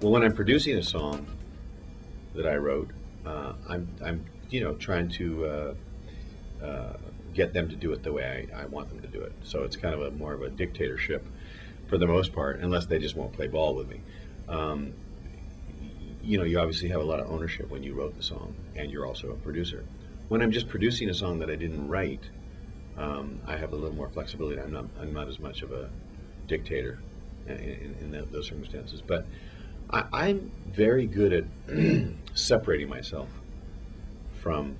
Well, when I'm producing a song that I wrote, I'm trying to get them to do it the way I want them to do it. So it's kind of a more of a dictatorship for the most part, unless they just won't play ball with me. Um, you obviously have a lot of ownership when you wrote the song, and you're also a producer. When I'm just producing a song that I didn't write, I have a little more flexibility. I'm not as much of a dictator in those circumstances. But I'm very good at separating myself from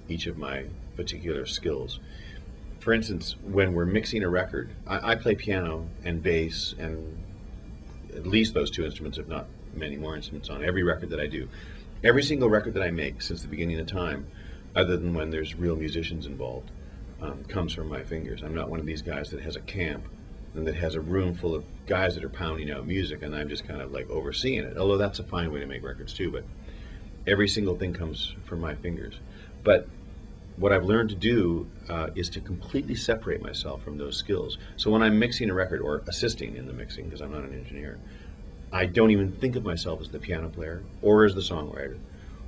each of my particular skills. For instance, when we're mixing a record, I play piano and bass and at least those two instruments, if not many more instruments, on every record that I do. Every single record that I make since the beginning of time, other than when there's real musicians involved, comes from my fingers. I'm not one of these guys that has a camp and that has a room full of guys that are pounding out music and I'm just kind of like overseeing it. Although that's a fine way to make records too, but every single thing comes from my fingers. But what I've learned to do is to completely separate myself from those skills. So when I'm mixing a record or assisting in the mixing, because I'm not an engineer, I don't even think of myself as the piano player or as the songwriter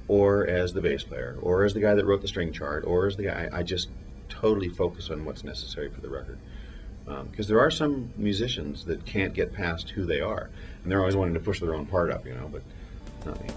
or as the bass player or as the guy that wrote the string chart or as the guy. I just totally focus on what's necessary for the record. Because there are some musicians that can't get past who they are, and they're always wanting to push their own part up, but not me.